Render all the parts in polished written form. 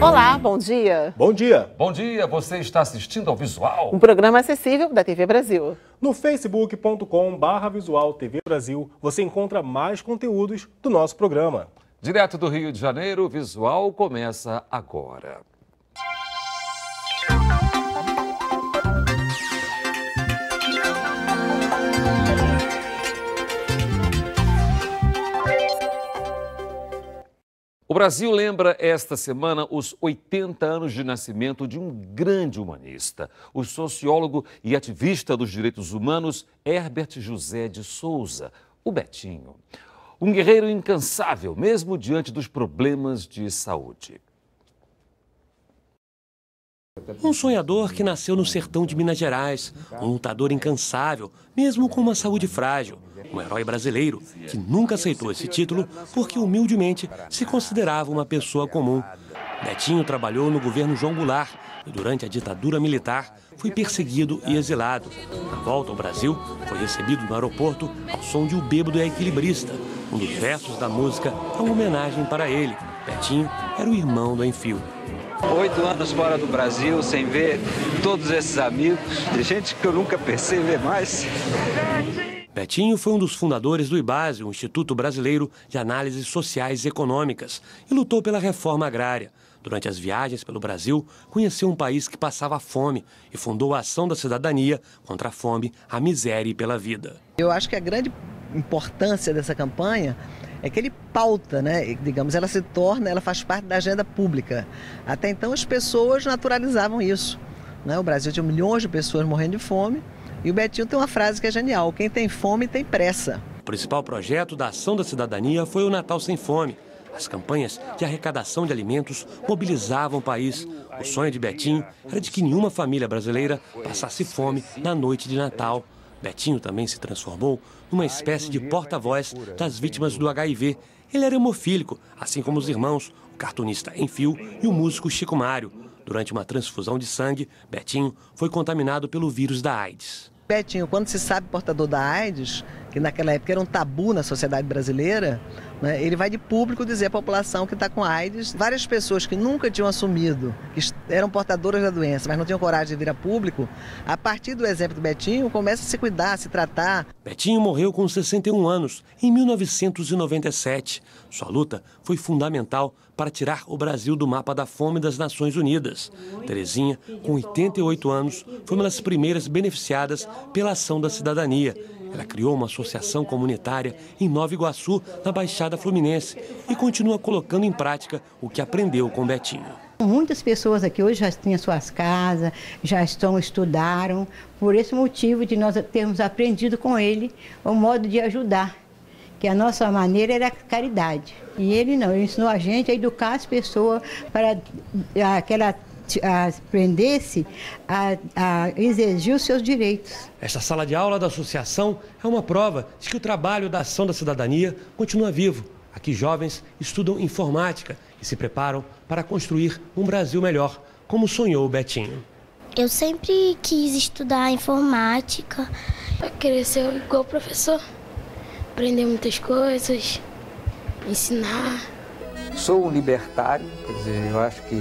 Olá, bom dia. Bom dia. Bom dia, você está assistindo ao Visual? Um programa acessível da TV Brasil. No facebook.com/Visual TV Brasil, você encontra mais conteúdos do nosso programa. Direto do Rio de Janeiro, o Visual começa agora. O Brasil lembra esta semana os 80 anos de nascimento de um grande humanista, o sociólogo e ativista dos direitos humanos Herbert José de Souza, o Betinho. Um guerreiro incansável, mesmo diante dos problemas de saúde. Um sonhador que nasceu no sertão de Minas Gerais, um lutador incansável, mesmo com uma saúde frágil. Um herói brasileiro que nunca aceitou esse título porque humildemente se considerava uma pessoa comum. Betinho trabalhou no governo João Goulart e durante a ditadura militar foi perseguido e exilado. Na volta ao Brasil, foi recebido no aeroporto ao som de O Bêbado é Equilibrista. Um dos versos da música é uma homenagem para ele. Betinho era o irmão do Enfio. 8 anos fora do Brasil, sem ver todos esses amigos, de gente que eu nunca pensei ver mais. Betinho foi um dos fundadores do IBASE, o Instituto Brasileiro de Análises Sociais e Econômicas, e lutou pela reforma agrária. Durante as viagens pelo Brasil, conheceu um país que passava fome e fundou a Ação da Cidadania contra a fome, a miséria e pela vida. Eu acho que a grande importância dessa campanha é que ele pauta, né? Digamos, ela faz parte da agenda pública. Até então as pessoas naturalizavam isso, né? O Brasil tinha milhões de pessoas morrendo de fome e o Betinho tem uma frase que é genial: quem tem fome tem pressa. O principal projeto da Ação da Cidadania foi o Natal Sem Fome. As campanhas de arrecadação de alimentos mobilizavam o país. O sonho de Betinho era de que nenhuma família brasileira passasse fome na noite de Natal. Betinho também se transformou numa espécie de porta-voz das vítimas do HIV. Ele era hemofílico, assim como os irmãos, o cartunista Enfio e o músico Chico Mário. Durante uma transfusão de sangue, Betinho foi contaminado pelo vírus da AIDS. Betinho, quando se sabe portador da AIDS, que naquela época era um tabu na sociedade brasileira, né, ele vai de público dizer à população que está com AIDS. Várias pessoas que nunca tinham assumido, que eram portadoras da doença, mas não tinham coragem de vir a público, a partir do exemplo do Betinho, começam a se cuidar, a se tratar. Betinho morreu com 61 anos, em 1997. Sua luta foi fundamental para tirar o Brasil do mapa da fome das Nações Unidas. Terezinha, com 88 anos, foi uma das primeiras beneficiadas pela Ação da Cidadania. Ela criou uma associação comunitária em Nova Iguaçu, na Baixada Fluminense, e continua colocando em prática o que aprendeu com Betinho. Muitas pessoas aqui hoje já têm suas casas, estudaram, por esse motivo de nós termos aprendido com ele o modo de ajudar, que a nossa maneira era a caridade. E ele não, ele ensinou a gente a educar as pessoas para que ela aprendesse a exigir os seus direitos. Esta sala de aula da associação é uma prova de que o trabalho da Ação da Cidadania continua vivo. Aqui jovens estudam informática e se preparam para construir um Brasil melhor, como sonhou o Betinho. Eu sempre quis estudar informática. Para querer ser igual professor, aprender muitas coisas, ensinar. Sou um libertário, quer dizer, eu acho que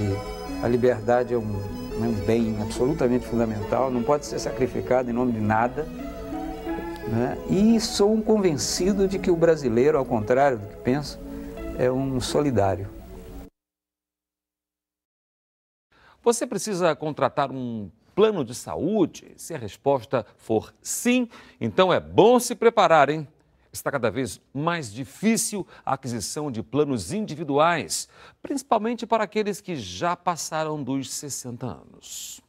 a liberdade é um bem absolutamente fundamental, não pode ser sacrificado em nome de nada, né? E sou um convencido de que o brasileiro, ao contrário do que penso, é um solidário. Você precisa contratar um plano de saúde? Se a resposta for sim, então é bom se preparar, hein? Está cada vez mais difícil a aquisição de planos individuais, principalmente para aqueles que já passaram dos 60 anos.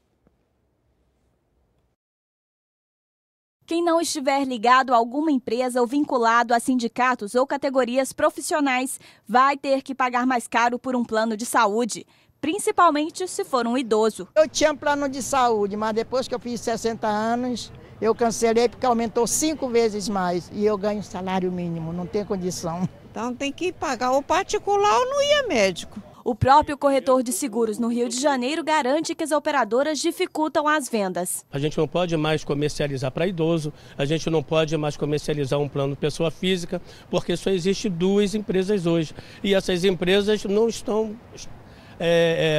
Quem não estiver ligado a alguma empresa ou vinculado a sindicatos ou categorias profissionais vai ter que pagar mais caro por um plano de saúde, principalmente se for um idoso. Eu tinha plano de saúde, mas depois que eu fiz 60 anos, eu cancelei porque aumentou 5 vezes mais e eu ganho salário mínimo, não tem condição. Então tem que pagar o particular ou não ir a médico. O próprio corretor de seguros no Rio de Janeiro garante que as operadoras dificultam as vendas. A gente não pode mais comercializar para idoso, a gente não pode mais comercializar um plano pessoa física, porque só existe 2 empresas hoje. E essas empresas não estão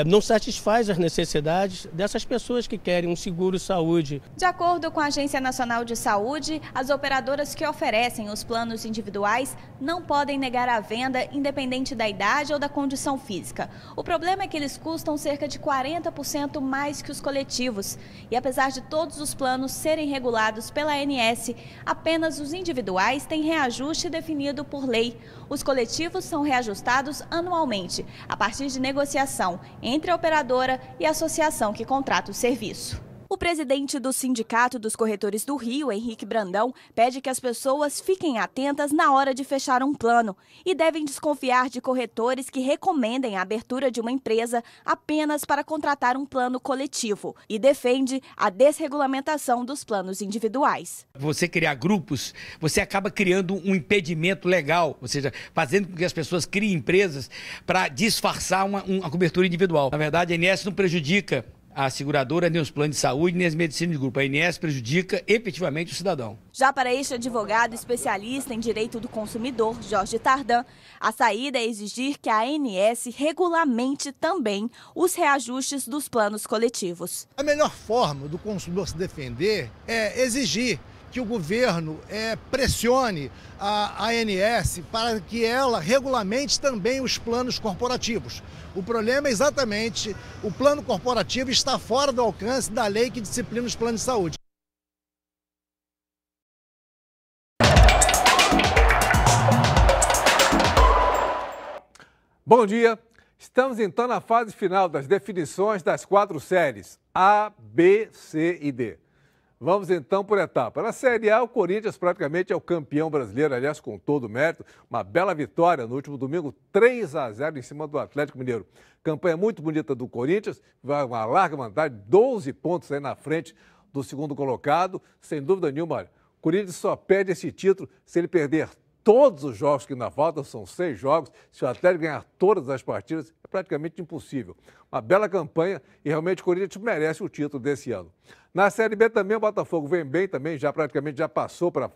não satisfaz as necessidades dessas pessoas que querem um seguro-saúde. De acordo com a Agência Nacional de Saúde, as operadoras que oferecem os planos individuais não podem negar a venda independente da idade ou da condição física. O problema é que eles custam cerca de 40% mais que os coletivos. E apesar de todos os planos serem regulados pela ANS, apenas os individuais têm reajuste definido por lei. Os coletivos são reajustados anualmente, a partir de negociação entre a operadora e a associação que contrata o serviço. O presidente do Sindicato dos Corretores do Rio, Henrique Brandão, pede que as pessoas fiquem atentas na hora de fechar um plano e devem desconfiar de corretores que recomendem a abertura de uma empresa apenas para contratar um plano coletivo e defende a desregulamentação dos planos individuais. Você criar grupos, você acaba criando um impedimento legal, ou seja, fazendo com que as pessoas criem empresas para disfarçar uma cobertura individual. Na verdade, a ANS não prejudica a seguradora, nem os planos de saúde, nem as medicinas de grupo. A ANS prejudica efetivamente o cidadão. Já para este advogado especialista em direito do consumidor, Jorge Tardan, a saída é exigir que a ANS regulamente também os reajustes dos planos coletivos. A melhor forma do consumidor se defender é exigir que o governo pressione a ANS para que ela regulamente também os planos corporativos. O problema é exatamente o plano corporativo está fora do alcance da lei que disciplina os planos de saúde. Bom dia, estamos então na fase final das definições das 4 séries A, B, C e D. Vamos então por etapa. Na Série A, o Corinthians praticamente é o campeão brasileiro, aliás, com todo o mérito. Uma bela vitória no último domingo, 3-0 em cima do Atlético Mineiro. Campanha muito bonita do Corinthians, vai uma larga vantagem, 12 pontos aí na frente do segundo colocado. Sem dúvida nenhuma, olha, o Corinthians só perde esse título se ele perder todos os jogos que ainda faltam, são 6 jogos. Se o Atlético ganhar todas as partidas, é praticamente impossível. Uma bela campanha e realmente o Corinthians merece o título desse ano. Na Série B também o Botafogo vem bem também, praticamente já passou para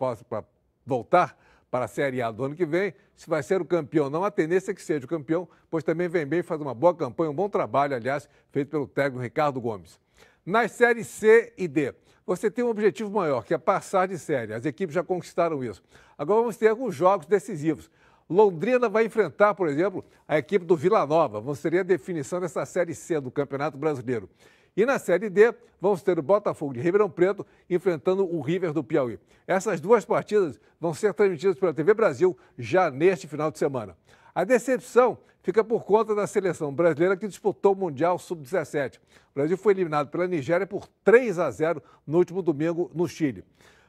voltar para a Série A do ano que vem. Se vai ser o campeão, não, a tendência é que seja o campeão, pois também vem bem, faz uma boa campanha, um bom trabalho, aliás, feito pelo técnico Ricardo Gomes. Nas séries C e D, você tem um objetivo maior, que é passar de série. As equipes já conquistaram isso. Agora vamos ter alguns jogos decisivos. Londrina vai enfrentar, por exemplo, a equipe do Vila Nova. Seria a definição dessa Série C do Campeonato Brasileiro. E na Série D, vamos ter o Botafogo de Ribeirão Preto enfrentando o River do Piauí. Essas duas partidas vão ser transmitidas pela TV Brasil já neste final de semana. A decepção fica por conta da seleção brasileira que disputou o Mundial Sub-17. O Brasil foi eliminado pela Nigéria por 3-0 no último domingo no Chile.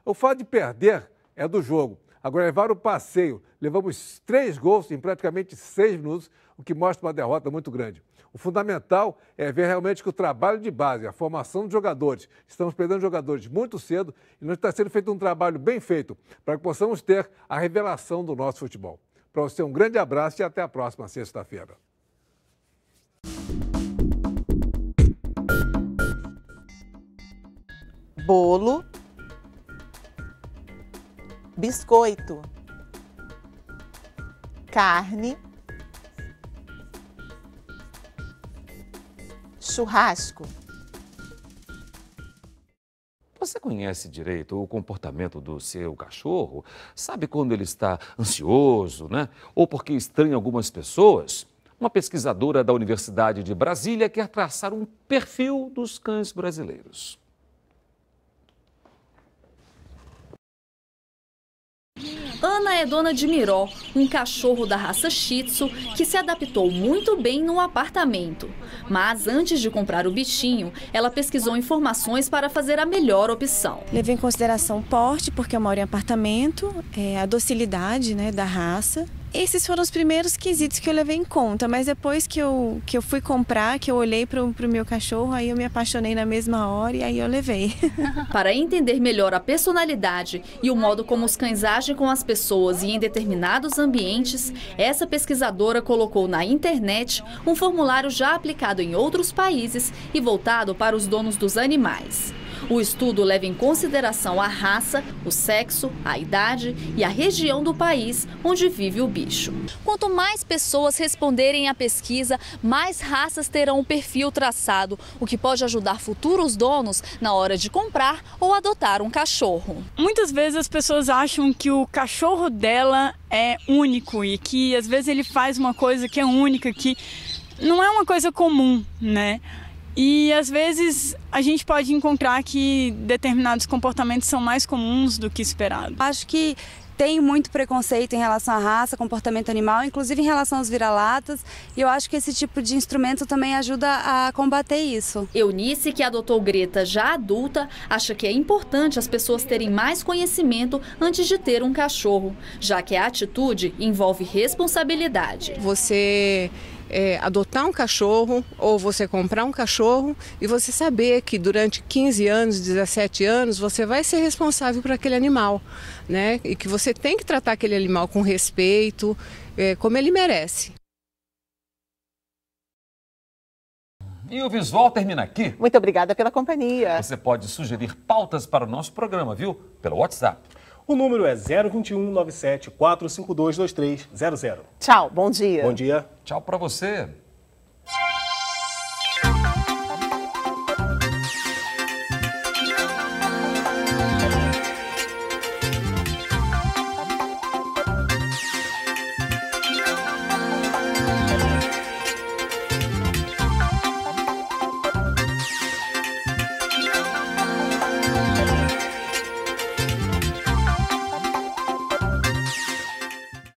O fato de perder é do jogo. Agora, levar o passeio, levamos 3 gols em praticamente 6 minutos, o que mostra uma derrota muito grande. O fundamental é ver realmente que o trabalho de base, a formação dos jogadores, estamos perdendo jogadores muito cedo e não está sendo feito um trabalho bem feito para que possamos ter a revelação do nosso futebol. Para você, um grande abraço e até a próxima sexta-feira. Bolo, biscoito, carne, churrasco. Você conhece direito o comportamento do seu cachorro? Sabe quando ele está ansioso, né? Ou porque estranha algumas pessoas? Uma pesquisadora da Universidade de Brasília quer traçar um perfil dos cães brasileiros. Ana é dona de Miró, um cachorro da raça Shih Tzu que se adaptou muito bem no apartamento. Mas antes de comprar o bichinho, ela pesquisou informações para fazer a melhor opção. Levei em consideração o porte, porque eu moro em apartamento, a docilidade, né, da raça. Esses foram os primeiros quesitos que eu levei em conta, mas depois que eu fui comprar, que eu olhei para o meu cachorro, aí eu me apaixonei na mesma hora e aí eu levei. Para entender melhor a personalidade e o modo como os cães agem com as pessoas e em determinados ambientes, essa pesquisadora colocou na internet um formulário já aplicado em outros países e voltado para os donos dos animais. O estudo leva em consideração a raça, o sexo, a idade e a região do país onde vive o bicho. Quanto mais pessoas responderem à pesquisa, mais raças terão o perfil traçado, o que pode ajudar futuros donos na hora de comprar ou adotar um cachorro. Muitas vezes as pessoas acham que o cachorro dela é único e que às vezes ele faz uma coisa que é única, que não é uma coisa comum, né? E às vezes a gente pode encontrar que determinados comportamentos são mais comuns do que esperado. Acho que tem muito preconceito em relação à raça, comportamento animal, inclusive em relação aos vira-latas, e eu acho que esse tipo de instrumento também ajuda a combater isso. Eunice, que adotou Greta já adulta, acha que é importante as pessoas terem mais conhecimento antes de ter um cachorro, já que a atitude envolve responsabilidade. Você adotar um cachorro ou você comprar um cachorro e você saber que durante 15 anos, 17 anos, você vai ser responsável por aquele animal, né? E que você tem que tratar aquele animal com respeito, como ele merece. E o Visual termina aqui. Muito obrigada pela companhia. Você pode sugerir pautas para o nosso programa, viu? Pelo WhatsApp. O número é 021 97 452 2300. Tchau, bom dia. Bom dia. Tchau para você.